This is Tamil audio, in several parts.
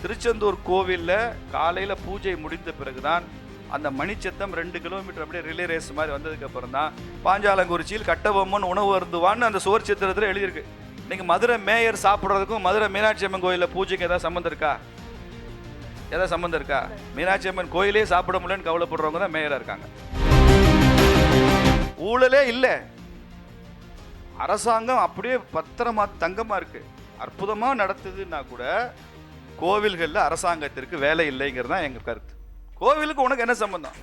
திருச்செந்தூர் கோவிலில் காலையில் பூஜை முடிந்த பிறகுதான் அந்த மணிச்சத்தம் 2 கிலோமீட்டர் அப்படியே ரிலே ரேஸ் மாதிரி வந்ததுக்கு அப்புறம் தான் பாஞ்சாலங்குறிச்சியில் கட்டபொம்மன் உணவு அருந்துவான்னு அந்த சுவர் சித்திரத்தில் எழுதியிருக்கு. இன்னைக்கு மதுரை மேயர் சாப்பிட்றதுக்கும் மதுரை மீனாட்சி அம்மன் கோயிலில் பூஜைக்கு ஏதாவது சம்மந்தம் இருக்கா? ஏதாவது சம்மந்தம் இருக்கா? மீனாட்சி அம்மன் கோயிலே சாப்பிட முடியலன்னு கவலைப்படுறவங்க தான் மேயராக இருக்காங்க. ஊழலே இல்லை, அரசாங்கம் அப்படியே பத்திரமா தங்கமா இருக்கு, அற்புதமா நடத்துதுன்னா கூட கோவில்களில் அரசாங்கத்திற்கு வேலை இல்லைங்கிறது தான் எங்க கருத்து. கோவிலுக்கு உனக்கு என்ன சம்பந்தம்?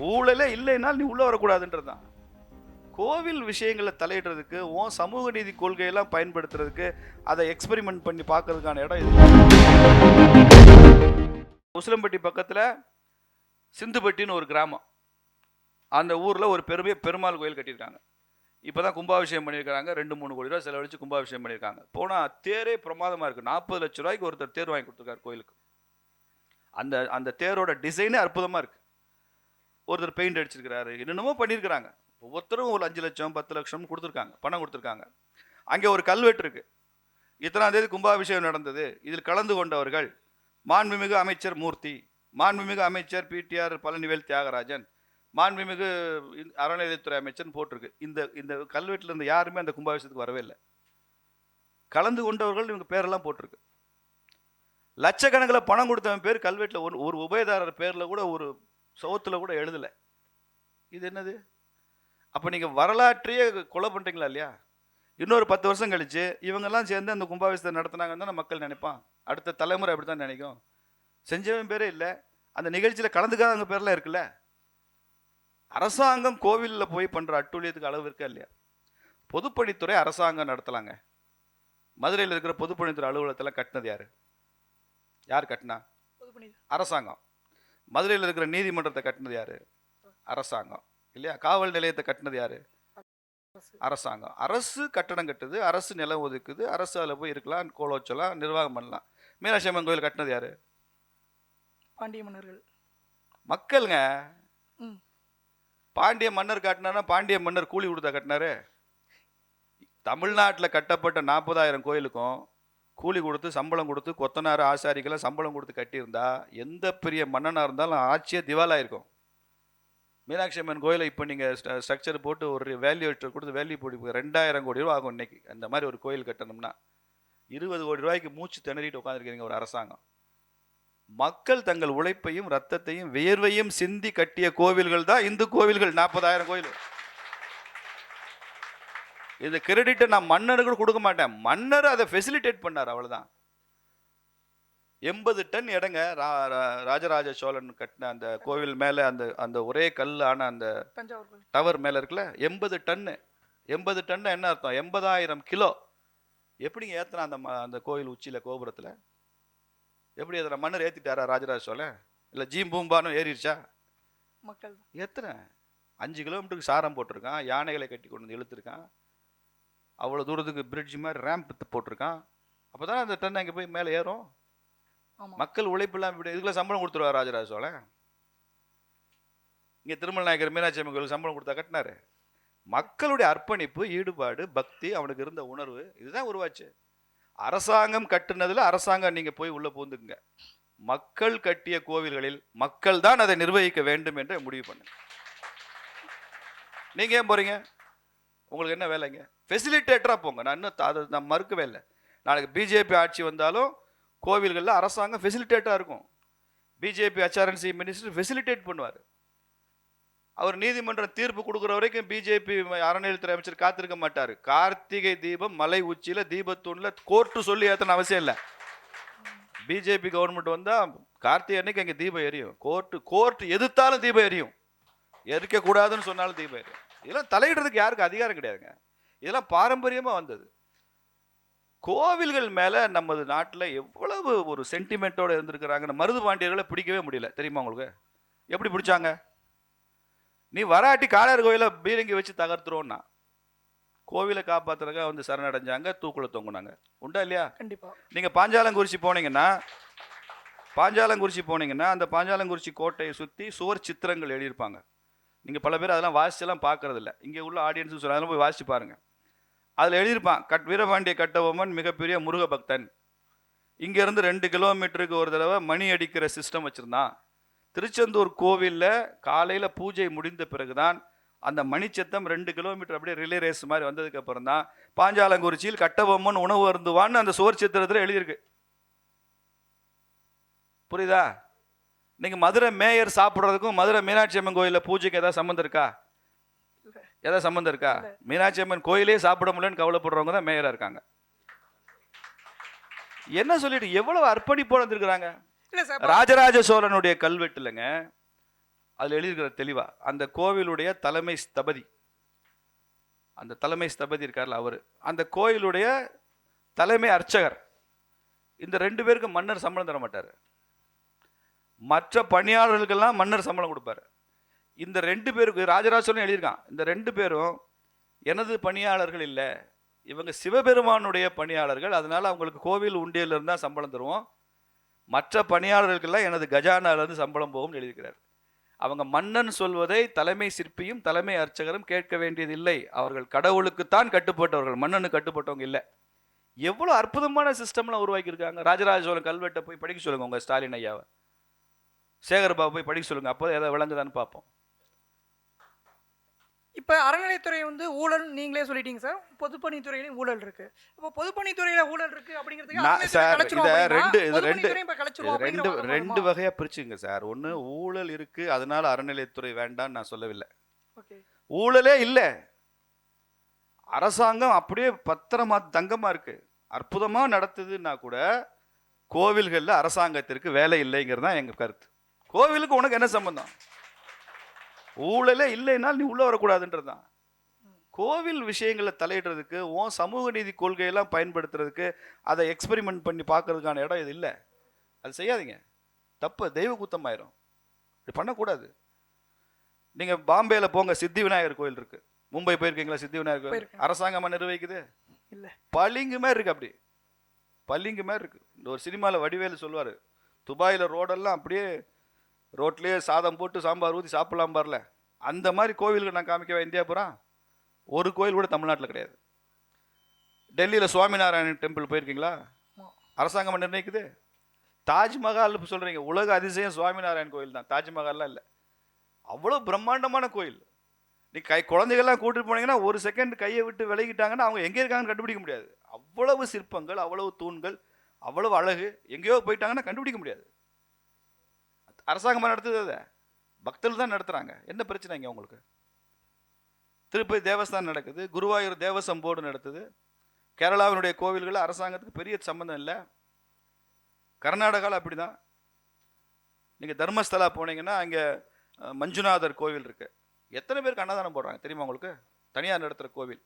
ஊழலே இல்லைனால் நீ உள்ள வரக்கூடாதுன்றது தான். கோவில் விஷயங்களை தலையிடுறதுக்கு உன் சமூக நீதி கொள்கையெல்லாம் பயன்படுத்துறதுக்கு அதை எக்ஸ்பெரிமெண்ட் பண்ணி பார்க்கறதுக்கான இடம் இது. உசிலம்பட்டி பக்கத்தில் சிந்துப்பட்டின்னு ஒரு கிராமம், அந்த ஊரில் ஒரு பெருமாள் கோயில் கட்டியிருக்காங்க. இப்போ தான் கும்பாபிஷேகம் பண்ணியிருக்காங்க. 2-3 கோடி ரூபா செலவழித்து கும்பாபிஷேகம் பண்ணியிருக்காங்க. போனால் தேரே பிரமாதமாக இருக்குது. 40 லட்ச ரூபாய்க்கு ஒருத்தர் தேர் வாங்கி கொடுத்துருக்காரு கோயிலுக்கு. அந்த தேரோட டிசைனே அற்புதமாக இருக்குது. ஒருத்தர் பெயிண்ட் அடிச்சிருக்கிறாரு, என்னென்னமோ பண்ணியிருக்கிறாங்க. ஒவ்வொருத்தரும் ஒரு 5 லட்சம் 10 லட்சம் கொடுத்துருக்காங்க, பணம் கொடுத்துருக்காங்க. அங்கே ஒரு கல்வெட்டு இருக்குது. இத்தனாம் தேதி கும்பாபிஷேகம் நடந்தது, இதில் கலந்து கொண்டவர்கள் மாண்புமிகு அமைச்சர் மூர்த்தி, மாண்புமிகு அமைச்சர் பிடிஆர் பழனிவேல் தியாகராஜன், மாண்புமிகு அறநிலையத்துறை அமைச்சர்னு போட்டிருக்கு. இந்த கல்வெட்டில் இருந்து யாருமே அந்த கும்பாபிஷேகத்துக்கு வரவே இல்லை. கலந்து கொண்டவர்கள் இவங்க பேரெல்லாம் போட்டிருக்கு. லட்சக்கணக்கில் பணம் கொடுத்தவன் பேர் கல்வெட்டில் ஒரு உபயதாரர் பேரில் கூட ஒரு சவுத்தில் கூட எழுதலை. இது என்னது? அப்போ நீங்கள் வரலாற்றையே கொலை பண்ணுறீங்களா இல்லையா? இன்னொரு 10 வருஷம் கழிச்சு இவங்கெல்லாம் சேர்ந்து அந்த கும்பாபிஷேகத்தை நடத்தினாங்கன்னு தானே மக்கள் நினைப்பான். அடுத்த தலைமுறை அப்படி தான் நினைக்கும். செஞ்சவன் பேரே இல்லை, அந்த நிகழ்ச்சியில் கலந்துக்காதவங்க பேர்லாம் இருக்குல்ல. அரசாங்கம் கோவிலில் போய் பண்ணுற அட்டூழியத்துக்கு அளவு இருக்கா இல்லையா? பொதுப்பணித்துறை அரசாங்கம் நடத்தலாங்க. மதுரையில் இருக்கிற பொதுப்பணித்துறை அலுவலகத்தில் கட்டினது யார்? யார் கட்டினா? அரசாங்கம். மதுரையில் இருக்கிற நீதிமன்றத்தை கட்டினது யார்? அரசாங்கம் இல்லையா? காவல் நிலையத்தை கட்டினது யார்? அரசாங்கம். அரசு கட்டடம் கட்டுது, அரசு நிலம் ஒதுக்குது, அரசு அதில் போய் இருக்கலாம், கோலோச்சலாம், நிர்வாகம் பண்ணலாம். மீனாட்சி அம்மன் கோயில் கட்டினது யார்? பாண்டிய மன்னர்கள். மக்களுங்க. பாண்டிய மன்னர் காட்டினார்னா பாண்டிய மன்னர் கூலி கொடுத்தா கட்டினாரு? தமிழ்நாட்டில் கட்டப்பட்ட 40,000 கோயிலுக்கும் கூலி கொடுத்து சம்பளம் கொடுத்து கொத்தனார் ஆசாரிக்கெல்லாம் சம்பளம் கொடுத்து கட்டியிருந்தா எந்த பெரிய மன்னனாக இருந்தாலும் ஆட்சியே திவாலாயிருக்கும். மீனாட்சி அம்மன் கோயிலை இப்போ நீங்கள் ஸ்ட்ரக்சர் போட்டு ஒரு வேல்யூட்டர் கொடுத்து வேல்யூ போட்டு 2,000 கோடி ரூபா ஆகும் இன்னைக்கு. அந்த மாதிரி ஒரு கோயில் கட்டணும்னா 20 கோடி ரூபாய்க்கு மூச்சு திணறிட்டு உட்காந்துருக்கீங்க ஒரு அரசாங்கம். மக்கள் தங்கள் உழைப்பையும் ரத்தத்தையும் வியர்வையும் சிந்தி கட்டிய கோவில்கள் தான் இந்து கோவில்கள். 40,000 கோயில். இந்த கிரெடிட்டை நான் மன்னருக்கு கொடுக்க மாட்டேன். மன்னர் அதை ஃபெசிலிட்டேட் பண்ணார், அவ்வளவுதான். 80 டன் இடங்க ராஜராஜ சோழன் கட்டின அந்த கோவில் மேல அந்த ஒரே கல்லான அந்த டவர் மேல இருக்குல்ல, 80 டன்னு. 80 டன் என்ன அர்த்தம்? 80,000 கிலோ. எப்படிங்க ஏத்துனா அந்த கோவில் உச்சியில கோபுரத்துல? எப்படி எத்தனை மன்னர் ஏற்றிட்டாரா ராஜராஜ சோழன்? இல்லை ஜீம்பூம்பானும் ஏறிடுச்சா? மக்கள் எத்தனை 5 கிலோமீட்டருக்கு சாரம் போட்டிருக்கான், யானைகளை கட்டி கொண்டு வந்து இழுத்துருக்கான், அவ்வளோ தூரத்துக்கு பிரிட்ஜ் மாதிரி ரேம்ப் போட்டிருக்கான். அப்போ தான் அந்த டன் அங்கே போய் மேலே ஏறும். மக்கள் உழைப்பெல்லாம் விட இதுக்குள்ள சம்பளம் கொடுத்துருவார் ராஜராஜ சோழன். இங்கே திருமல் நாயக்கர் மீனாட்சி அம்மன் கோயிலுக்கு சம்பளம் கொடுத்தா கட்டினாரு? மக்களுடைய அர்ப்பணிப்பு, ஈடுபாடு, பக்தி, அவனுக்கு இருந்த உணர்வு, இதுதான் உருவாச்சு. அரசாங்கம் கட்டுனதுல அரசாங்கம் நீங்க போய் உள்ள பூந்துக்குங்க. மக்கள் கட்டிய கோவில்களில் மக்கள் தான் அதை நிர்வகிக்க வேண்டும் என்று முடிவு பண்ணுங்க. நீங்க ஏன் போறீங்க? உங்களுக்கு என்ன வேலைங்க? ஃபெசிலிட்டேட்டரா போங்க. நான் இன்னும் அதை நான் மறுக்கவே இல்லை. நாளைக்கு பிஜேபி ஆட்சி வந்தாலும் கோவில்களில் அரசாங்கம் ஃபெசிலிட்டேட்டரா இருக்கும். பிஜேபி HRNC மினிஸ்டர் ஃபெசிலிட்டேட் பண்ணுவார். அவர் நீதிமன்றம் தீர்ப்பு கொடுக்குற வரைக்கும் பிஜேபி அறநிலையத்துறை அமைச்சர் காத்திருக்க மாட்டார். கார்த்திகை தீபம் மலை உச்சியில தீபத்தூண்ல கோர்ட்டு சொல்லி ஏத்தன அவசியம் இல்லை. பிஜேபி கவர்மெண்ட் வந்தா கார்த்திகை அன்னைக்கு அங்கே தீபம் எரியும். கோர்ட்டு எதிர்த்தாலும் தீபம் எரியும், எரிக்க கூடாதுன்னு சொன்னாலும் தீபம் எரியும். இதெல்லாம் தலையிடுறதுக்கு யாருக்கு அதிகாரம் கிடையாதுங்க. இதெல்லாம் பாரம்பரியமா வந்தது. கோவில்கள் மேல நமது நாட்டில் எவ்வளவு ஒரு சென்டிமெண்டோட இருந்திருக்கிறாங்க. மருது பாண்டியர்களை பிடிக்கவே முடியல, தெரியுமா உங்களுக்கு? எப்படி பிடிச்சாங்க? நீ வராட்டி காளையார் கோயிலை பீரங்கி வச்சு தகர்த்துருவோம்னா கோவிலை காப்பாத்துறதுக்காக வந்து சரணடைஞ்சாங்க, தூக்குல தொங்குனாங்க. உண்டா இல்லையா? கண்டிப்பா. நீங்க பாஞ்சாலங்குறிச்சி போனீங்கன்னா அந்த பாஞ்சாலங்குறிச்சி கோட்டையை சுற்றி சுவர் சித்திரங்கள் எழுதியிருப்பாங்க. நீங்க பல பேர் அதெல்லாம் வாசிச்செல்லாம் பார்க்கறது இல்லை. இங்கே உள்ள ஆடியன்ஸ் சொல்ல அதெல்லாம் போய் வாசிச்சு பாருங்க. அதில் எழுதியிருப்பான், வீரபாண்டிய கட்டபொம்மன் மிகப்பெரிய முருக பக்தன், இங்கேருந்து 2 கிலோமீட்டருக்கு ஒரு தடவை மணி அடிக்கிற சிஸ்டம் வச்சுருந்தான். திருச்செந்தூர் கோவிலில் காலையில் பூஜை முடிந்த பிறகுதான் அந்த மணிச்சத்தம் 2 கிலோமீட்டர் அப்படியே ரிலே ரேஸ் மாதிரி வந்ததுக்கு அப்புறம் தான் பாஞ்சாலங்குறிச்சியில் கட்டபொம்மன் உணவு அருந்துவான்னு அந்த சுவர் சித்திரத்தில் எழுதியிருக்கு. புரியுதா? நீங்க மதுரை மேயர் சாப்பிட்றதுக்கும் மதுரை மீனாட்சி அம்மன் கோயிலில் பூஜைக்கு ஏதாவது சம்மந்தம் இருக்கா? ஏதாவது சம்மந்தம் இருக்கா? மீனாட்சி அம்மன் கோயிலே சாப்பிட முடியலன்னு கவலைப்படுறவங்க தான் மேயரா இருக்காங்க. என்ன சொல்லிட்டு எவ்வளவு அர்ப்பணிப்போடு வந்திருக்கிறாங்க. ராஜராஜ சோழனுடைய கல்வெட்டுலங்க அதுல எழுதியிருக்கிற தெளிவா அந்த கோவிலுடைய தலைமை ஸ்தபதி, அந்த தலைமை ஸ்தபதி இருக்கார்ல அவரு, அந்த கோயிலுடைய தலைமை அர்ச்சகர், இந்த 2 பேருக்கு மன்னர் சம்பளம் தர மாட்டாரு. மற்ற பணியாளர்களுக்கெல்லாம் மன்னர் சம்பளம் கொடுப்பாரு. இந்த 2 பேருக்கு ராஜராஜ சோழன் எழுதியிருக்கான், இந்த 2 பேரும் எனது பணியாளர்கள் இல்லை, இவங்க சிவபெருமானுடைய பணியாளர்கள், அதனால அவங்களுக்கு கோவில் உண்டியல் இருந்தால் சம்பளம் தருவோம், மற்ற பணியாளர்களுக்கெல்லாம் எனது கஜானாலிருந்து சம்பளம் போகும்னு எழுதியிருக்கிறார். அவங்க மன்னன் சொல்வதை தலைமை சிற்பியும் தலைமை அர்ச்சகரும் கேட்க வேண்டியதில்லை. அவர்கள் கடவுளுக்குத்தான் கட்டுப்பட்டவர்கள், மன்னனுக்கு கட்டுப்பட்டவங்க இல்லை. எவ்வளோ அற்புதமான சிஸ்டம்லாம் உருவாக்கியிருக்காங்க. ராஜராஜ சோழன் கல்வெட்டை போய் படிக்க சொல்லுங்க உங்கள் ஸ்டாலின் ஐயாவை, சேகர் பாபு போய் படிக்க சொல்லுங்க, அப்போ எதாவது விளங்குதான்னு பார்ப்போம். இப்போ அறநிலையத்துறை வந்து ஊழல் நீங்களே சொல்லிட்டீங்க சார், பொதுப்பணித்துறையிலும் ஊழல் இருக்கு. இப்போ பொதுப்பணித்துறையில ஊழல் இருக்கு அப்படிங்கிறதுக்கு ரெண்டு வகையா பிரிச்சுங்க சார். ஒன்று ஊழல் இருக்கு அதனால அறநிலையத்துறை வேண்டான்னு நான் சொல்லவில்லை. ஊழலே இல்லை, அரசாங்கம் அப்படியே பத்திரமா தங்கமா இருக்கு, அற்புதமா நடத்துதுன்னா கூட கோவில்கள்ல அரசாங்கத்திற்கு வேலை இல்லைங்கிறது தான் எங்க கருத்து. கோவிலுக்கு உனக்கு என்ன சம்பந்தம்? ஊழலே இல்லைனால் நீ உள்ள வரக்கூடாதுன்றதுதான். கோவில் விஷயங்களை தலையிடுறதுக்கு உன் சமூக நீதி கொள்கையெல்லாம் பயன்படுத்துறதுக்கு அதை எக்ஸ்பெரிமெண்ட் பண்ணி பார்க்கறதுக்கான இடம் இது இல்லை. அது செய்யாதீங்க, தப்பு, தெய்வ குத்தம் ஆயிரும். இப்படி பண்ணக்கூடாது. நீங்க பாம்பேல போங்க, சித்தி விநாயகர் கோயில் இருக்கு. மும்பை போயிருக்கீங்களா? சித்தி விநாயகர் கோயில் அரசாங்கமா நிர்வகிக்குது? இல்ல, பளிங்கு மாதிரி இருக்கு, அப்படி பளிங்கு மாதிரி இருக்கு. இந்த ஒரு சினிமாவில் வடிவேலு சொல்லுவாரு, துபாயில் ரோடெல்லாம் அப்படியே ரோட்லேயே சாதம் போட்டு சாம்பார் ஊற்றி சாப்பிடலாம் பாருல, அந்த மாதிரி கோவிலுக்கு நான் காமிக்கவா இந்தியா பூரா? ஒரு கோயில் கூட தமிழ்நாட்டில் கிடையாது. டெல்லியில் சுவாமிநாராயணன் டெம்பிள் போயிருக்கீங்களா? அரசாங்கம் நிர்ணயிக்குது. தாஜ்மஹால் சொல்கிறீங்க, உலக அதிசயம் சுவாமிநாராயண் கோயில் தான், தாஜ்மஹால்லாம் இல்லை. அவ்வளோ பிரம்மாண்டமான கோயில். நீ குழந்தைகள்லாம் கூட்டிட்டு போனீங்கன்னா ஒரு செகண்ட் கையை விட்டு விலகிட்டாங்கன்னா அவங்க எங்கே இருக்காங்கன்னு கண்டுபிடிக்க முடியாது. அவ்வளவு சிற்பங்கள், அவ்வளவு தூண்கள், அவ்வளவு அழகு, எங்கேயோ போயிட்டாங்கன்னா கண்டுபிடிக்க முடியாது. அரசாங்கமாக நடத்துது, அதை பக்தர்கள் தான் நடத்துகிறாங்க. என்ன பிரச்சனை இங்கே உங்களுக்கு? திருப்பதி தேவஸ்தானம் நடக்குது, குருவாயூர் தேவசம் போர்டு நடத்துது. கேரளாவினுடைய கோவில்கள் அரசாங்கத்துக்கு பெரிய சம்பந்தம் இல்லை. கர்நாடகாவில் அப்படி தான். நீங்கள் தர்மஸ்தலா போனீங்கன்னா அங்கே மஞ்சுநாதர் கோவில் இருக்கு. எத்தனை பேருக்கு அன்னதானம் போடுறாங்க தெரியுமா உங்களுக்கு? தனியார் நடத்துகிற கோவில்.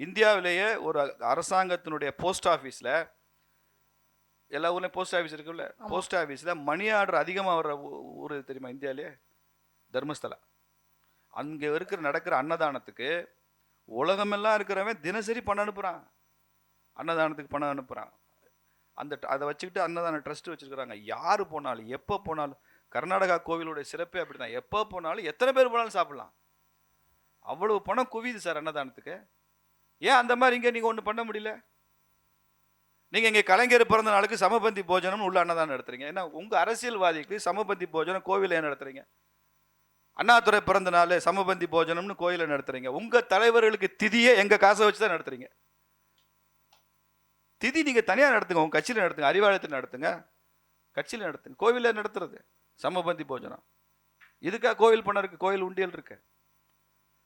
இந்தியாவிலேயே ஒரு அரசாங்கத்தினுடைய போஸ்ட் ஆஃபீஸில், எல்லா ஊர்லேயும் போஸ்ட் ஆஃபீஸ் இருக்குல்ல, போஸ்ட் ஆஃபீஸில் மணி ஆர்டர் அதிகமாக வர்ற ஊர் தெரியுமா இந்தியாவிலே? தர்மஸ்தலா. அங்கே நடக்கிற அன்னதானத்துக்கு உலகமெல்லாம் இருக்கிறவன் தினசரி பணம் அனுப்புகிறான், அன்னதானத்துக்கு பணம் அனுப்புகிறான். அதை வச்சுக்கிட்டு அன்னதான ட்ரஸ்ட் வச்சுருக்கிறாங்க. யார் போனாலும் எப்போ போனாலும், கர்நாடகா கோவிலுடைய சிறப்பே அப்படி தான், எப்போ போனாலும் எத்தனை பேர் போனாலும் சாப்பிட்லாம். அவ்வளவு பணம் குவியுது சார் அன்னதானத்துக்கு. ஏன் அந்த மாதிரி இங்கே நீங்கள் ஒன்றும் பண்ண முடியல? நீங்கள் இங்கே கலைஞர் பிறந்த நாளுக்கு சமபந்தி போஜனம் உள்ள அன்னதானம் நடத்துறீங்க. ஏன்னா உங்கள் அரசியல்வாதிக்கு சமபந்தி போஜனம் கோவிலில் ஏன் நடத்துறீங்க? அண்ணாதுரை பிறந்த நாள் சமபந்தி போஜனம்னு கோயிலில் நடத்துறீங்க. உங்கள் தலைவர்களுக்கு திதியே எங்கள் காசை வச்சு தான் நடத்துறீங்க. திதி நீங்கள் தனியாக நடத்துங்க, உங்கள் கட்சியில் நடத்துங்க, அறிவாலயத்தில் நடத்துங்க, கட்சியில் நடத்துங்க. கோவிலில் நடத்துறது சமபந்தி போஜனம். இதுக்காக கோவில் பணம் இருக்குது, கோயில் உண்டியல் இருக்கு.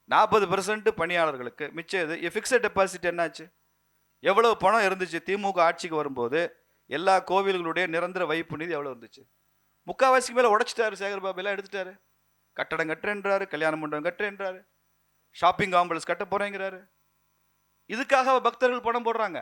40% பணியாளர்களுக்கு மிச்சம் இது. ஃபிக்ஸட் டெபாசிட் என்னாச்சு? எவ்வளவு பணம் இருந்துச்சு திமுக ஆட்சிக்கு வரும்போது? எல்லா கோவில்களுடைய நிரந்தர வைப்பு நிதி எவ்வளோ இருந்துச்சு? முக்கால்வாசிக்கு மேலே உடைச்சிட்டாரு சேகர் பாபு, எல்லாம் எடுத்துட்டாரு. கட்டடம் கட்டுறேன்றாரு, கல்யாண மண்டபம் கட்டுறேன்றாரு, ஷாப்பிங் காம்ப்ளெக்ஸ் கட்ட போறேங்கிறாரு. இதுக்காக பக்தர்கள் பணம் போடுறாங்க.